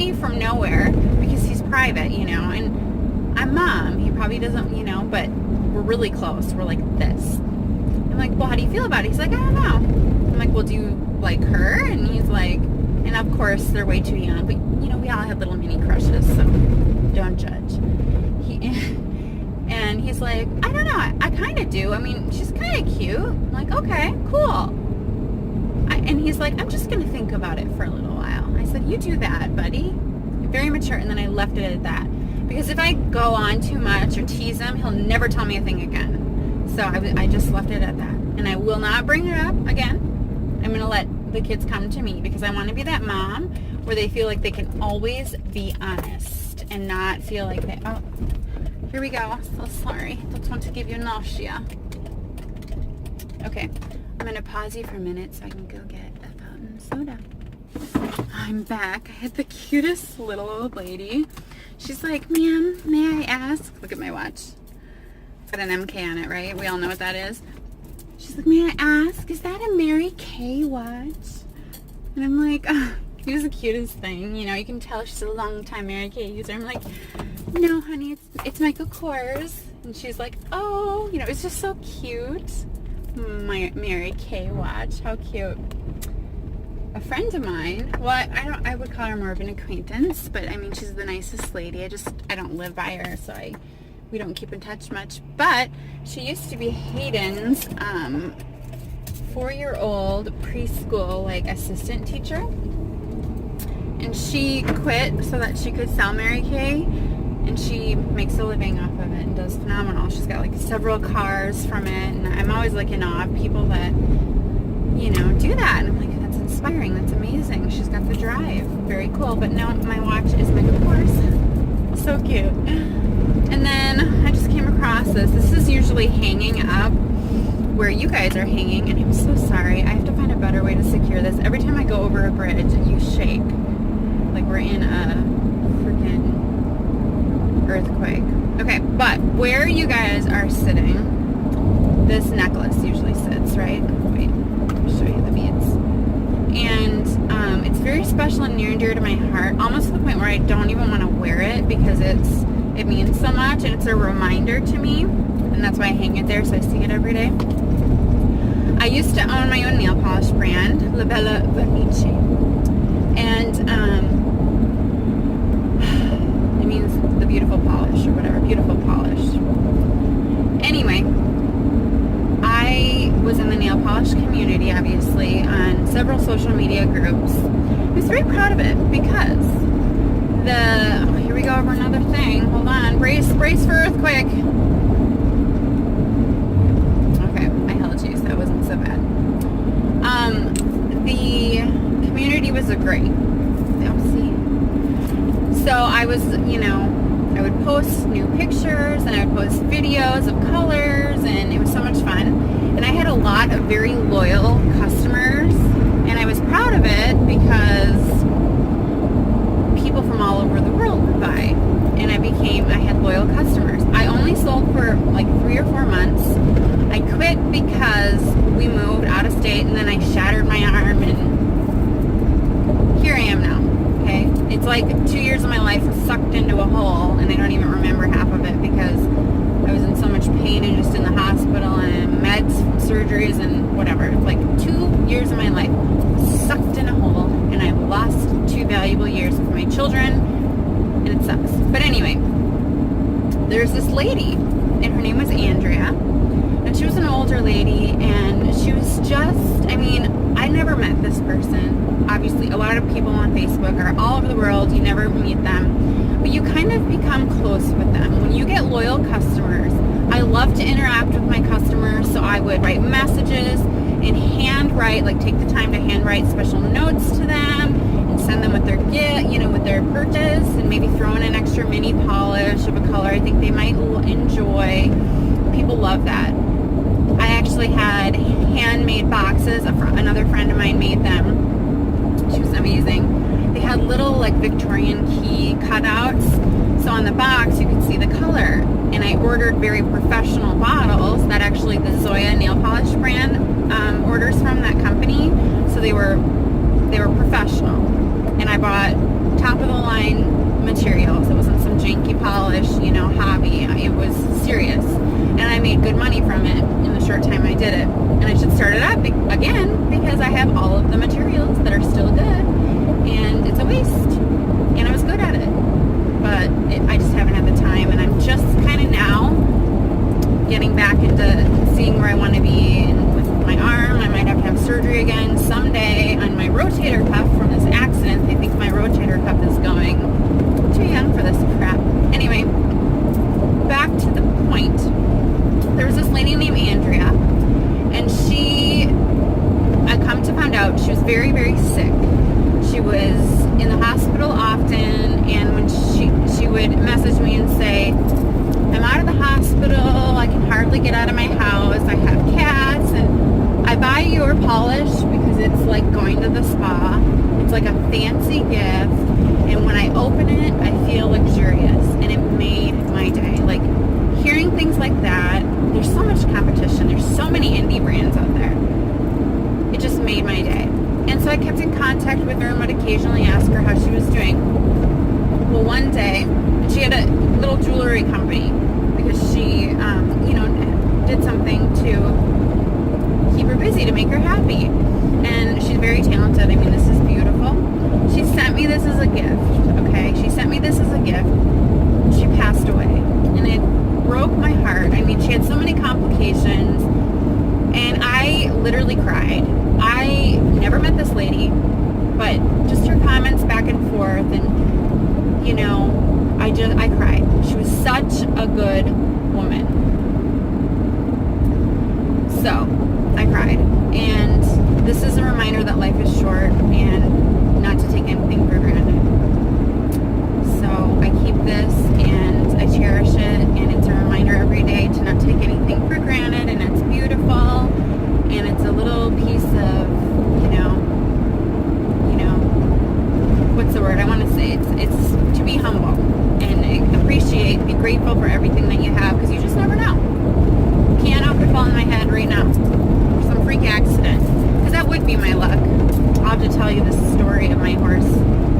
me from nowhere because he's private, you know, and I'm mom. He probably doesn't, you know, but we're really close. We're like this. I'm like, well, how do you feel about it? He's like, I don't know. I'm like, well, do you like her? And he's like, and of course, they're way too young, but, you know, we all have little mini crushes, so don't judge. And he's like, I don't know, I kind of do. I mean, she's kind of cute. I'm like, okay, cool. And he's like, I'm just going to think about it for a little while. I said, you do that, buddy. Very mature. And then I left it at that. Because if I go on too much or tease him, he'll never tell me a thing again. So I just left it at that. And I will not bring it up again. I'm going to let the kids come to me because I want to be that mom where they feel like they can always be honest and not feel like they, oh, here we go. So sorry. Don't want to give you nausea. Okay. I'm going to pause you for a minute so I can go get a fountain soda. I'm back. I had the cutest little old lady. She's like, ma'am, may I ask? Look at my watch. Got an MK on it, right? We all know what that is. She's like, may I ask, is that a Mary Kay watch? And I'm like, oh, it was the cutest thing. You know, you can tell she's a long time Mary Kay user. I'm like, no, honey, it's Michael Kors. And she's like, oh, you know, it's just so cute. My Mary Kay watch, how cute. A friend of mine, well, I would call her more of an acquaintance, but I mean, she's the nicest lady. I don't live by her, so we don't keep in touch much, but she used to be Hayden's 4-year-old preschool like assistant teacher, and she quit so that she could sell Mary Kay, and she makes a living off of it and does phenomenal. She's got like several cars from it, and I'm always like in awe of people that, you know, do that, and I'm like, that's inspiring, that's amazing. She's got the drive, very cool. But no, my watch is Michael Kors. So cute. And then I just came across this. This is usually hanging up where you guys are hanging, and I'm so sorry. I have to find a better way to secure this. Every time I go over a bridge, you shake. Like we're in a freaking earthquake. Okay, but where you guys are sitting, this necklace usually sits, right? Wait, I'll show you the beads. And it's very special and near and dear to my heart, almost to the point where I don't even want to wear it because it means so much, and it's a reminder to me, and that's why I hang it there so I see it every day. I used to own my own nail polish brand, La Bella Vernice, and it means the beautiful polish or whatever, beautiful polish. Anyway, I was in the nail polish community, obviously, on several social media groups. I was very proud of it because here we go over another thing. Hold on. Brace for earthquake. Okay, I held you, so that wasn't so bad. The community was great. Don't see. So I was, you know, I would post new pictures and I would post videos of colors, and it was so much fun. And I had a lot of very loyal customers, and I was proud of it because people from all over the world would buy, and I had loyal customers. I only sold for like 3 or 4 months. I quit because we moved out of state, and then I shattered my arm, and here I am now. Okay, it's like 2 years of my life was sucked into a hole, and I don't even remember half of it because I was in so much pain and just in the hospital and meds from surgeries and whatever. It's like 2 years of my life sucked in a hole, and I lost 2 valuable years with my children, and it sucks. But anyway, there's this lady, and her name was Andrea, and she was an older lady, and she was just, I mean, I never met this person. Obviously, a lot of people on Facebook are all over the world. You never meet them, but you kind of become close with them. When you get loyal customers, I love to interact with my customers, so I would write messages and handwrite, like take the time to handwrite special notes to them and send them with their gift, you know, with their purchase, and maybe throw in an extra mini polish of a color I think they might enjoy. People love that. I actually had handmade boxes. Another friend of mine made them. She was amazing. They had little like Victorian key cutouts, so on the box you could see the color. And I ordered very professional bottles that actually the Zoya nail polish brand orders from that company, so they were professional. and I bought top of the line materials. It wasn't some janky polish, hobby. It was serious, and I made good money from it in the short time I did it. And I should start it up again because I have all of the materials that are still good, and it's a waste. And I was good at it, but I just haven't had the time, and I'm just kind of now getting back into seeing where I want to be. And with my arm, I might have to have surgery again someday on my rotator cuff from this accident. They think my rotator cuff is going. I'm too young for this crap. Anyway, back to the point. There was this lady named Andrea, and I come to find out she was very, very sick. She was in the hospital often, and when she would message me and say, I'm out of the hospital, I can hardly get out of my house, I have cats, and I buy your polish because it's like going to the spa. It's like a fancy gift, and when I open it, I feel luxurious, and it made my day. Like, hearing things like that, there's so much competition, there's so many indie brands out there. It just made my day. And so I kept in contact with her and would occasionally ask her how she was doing. Well, one day, she had a little jewelry company because she, did something to keep her busy, to make her happy. And she's very talented. I mean, this is beautiful. She sent me this as a gift, okay? She sent me this as a gift. She passed away. And it broke my heart. I mean, she had so many complications. And I literally cried. I never met this lady, but just her comments back and forth, and I cried. She was such a good woman. So I cried, and this is a reminder that life is short and not to take anything for granted. So I keep this and I cherish it, and it's a reminder every day to not take anything for granted, and it's beautiful. And it's a little piece of, what's the word I want to say? It's to be humble and appreciate, be grateful for everything that you have, because you just never know. Piano could fall in my head right now, or some freak accident, because that would be my luck. I'll have to tell you the story of my horse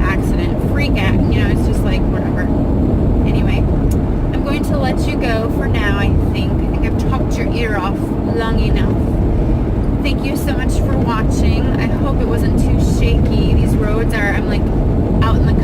accident, freak act. It's just like whatever. Anyway, I'm going to let you go for now. I think I've talked your ear off long enough. Thank you so much for watching. I hope it wasn't too shaky. These roads I'm like out in the